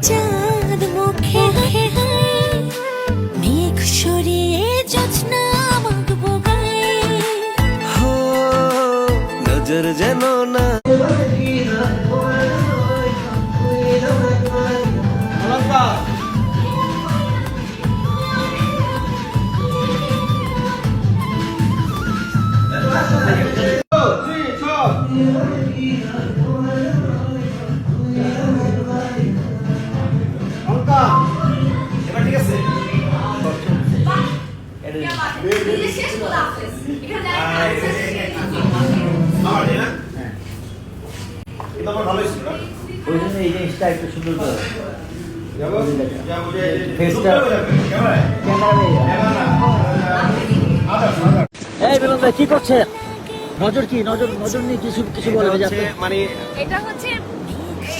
চাঁদ মুখে মেঘ সরিয়ে জোছনা মাগবো গায়ে हो नजर जेनो ना ওই জন্য এই জিনিসটা একটু সুন্দর করে ফেসটা এই বেলুন ভাই কি করছে? নজর কি নজর নজর নিয়ে কিছু কিছু বলবে যে আপনি মানে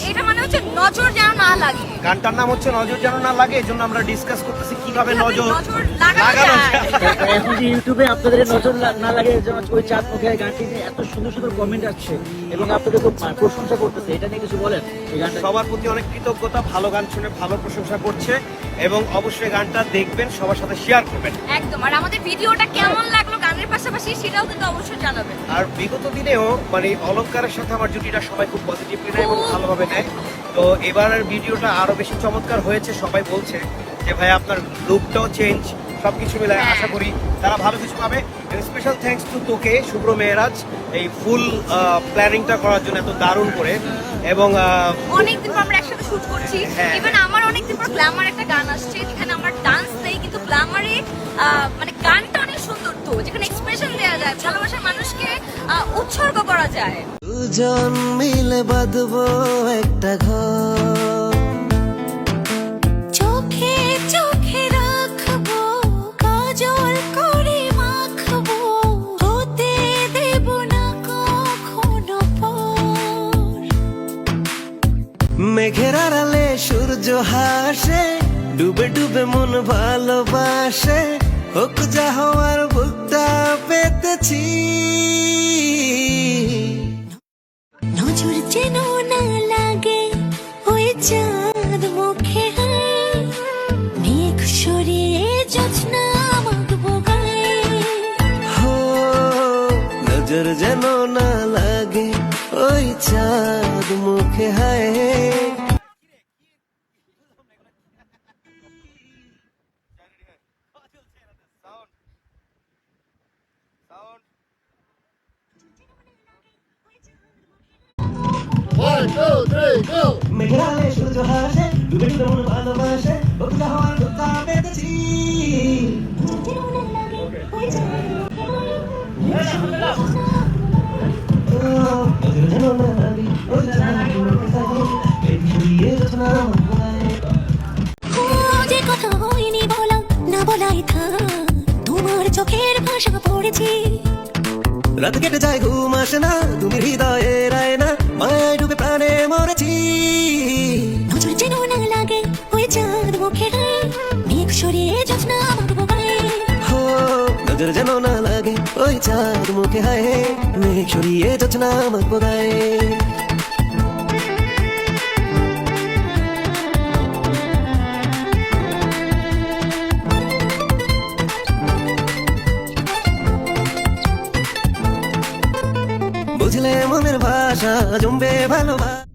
এটা মানে হচ্ছে নজর যেন না লাগে। গানটার নাম হচ্ছে নজর যেন না লাগে, এই জন্য আমরা ডিসকাস করতেছি কিভাবে নজর লাগানো লাগানো যায়। যায়। এখন যে ইউটিউবে আপনাদের নজর না লাগে যেমন ওই চাঁদ মুখের গানটি নিয়ে এত সুন্দর সুন্দর কমেন্ট আসছে এবং আপনাদের খুব প্রশংসা করতেছে, এটা নিয়ে কিছু বলেন এই গানটা? সবার প্রতি অনেক কৃতজ্ঞতা, ভালো গান শুনে ভালো প্রশংসা করছে এবং অবশ্যই গানটা দেখবেন, সবার সাথে শেয়ার করবেন। একদম। আর আমাদের ভিডিওটা কেমন লাগলো গানের পাশাপাশি সেটাও কিন্তু অবশ্যই জানাবেন। আর বিগত দিনেও মানে অলঙ্কারের সাথে আমার জুটিটা সবাই খুব পজিটিভলি নেয় এবং ভালোভাবে নেয়। তো এবারের ভিডিওটা আরো বেশি চমৎকার হয়েছে, সবাই বলছে যে ভাই আপনার লুকটাও চেঞ্জ, সবকিছু মিলায় আশা করি তারা ভালো কিছু পাবে। স্পেশাল থ্যাঙ্কস টু তোকে, শুভ্র মেহরাজ, এই ফুল প্ল্যানিংটা করার জন্য এত দারুণ করে। এবং অনেকদিন পর আমরা একসাথে শুট করছি। হ্যাঁ। ইভেন আমার অনেকদিন পর গ্ল্যামার একটা গান আসছে যেখানে আমার ডান্স নেই, কিন্তু গ্ল্যামারে মানে গানটা অনেক সুন্দর, তো যেখানে এক্সপ্রেশন দেওয়া যায়, ভালোবাসার মানুষকে উৎসর্গ করা যায়। দুজন মিলে বাঁধবো একটা ঘর, চোখে চোখে রাখবো কাজল করে মাখবো, হতে দেব না কখনো পর। মেঘের আড়ালে সূর্য হাসে, ডুবে ডুবে মন ভালোবাসে, হোক যা হওয়ার বুকটা পেতেছি। নজর যেন না লাগে ওই চাঁদ মুখে মেঘ সরিয়ে জোছনা মাগবো গায়ে हो नजर যেন না লাগে ওই চাঁদ মুখে হায়। মেঘের আড়ালে সূর্য হাসে, ডুবে ডুবে মন ভালোবাসে, হোক যা হওয়ার বুকটা পেতেছি। যে কথা হয়নি বলা না বলাই থাক, তোমার চোখের ভাষা পড়েছি। রাত কেটে যায় ঘুম আসে না, তুমি হৃদয়ের আয়না, মায়ায় ডুবে প্রাণে মরেছি। নজর যেন না লাগে ওই চাঁদ মুখে মেঘ সরিয়ে জোছনা মাগবো গায়ে हो नजर যেন না লাগে ওই চাঁদ মুখে হায়, মেঘ সরিয়ে জোছনা মাগবো গায়ে। বুঝলে মনের ভাষা জমবে ভালোবাসা।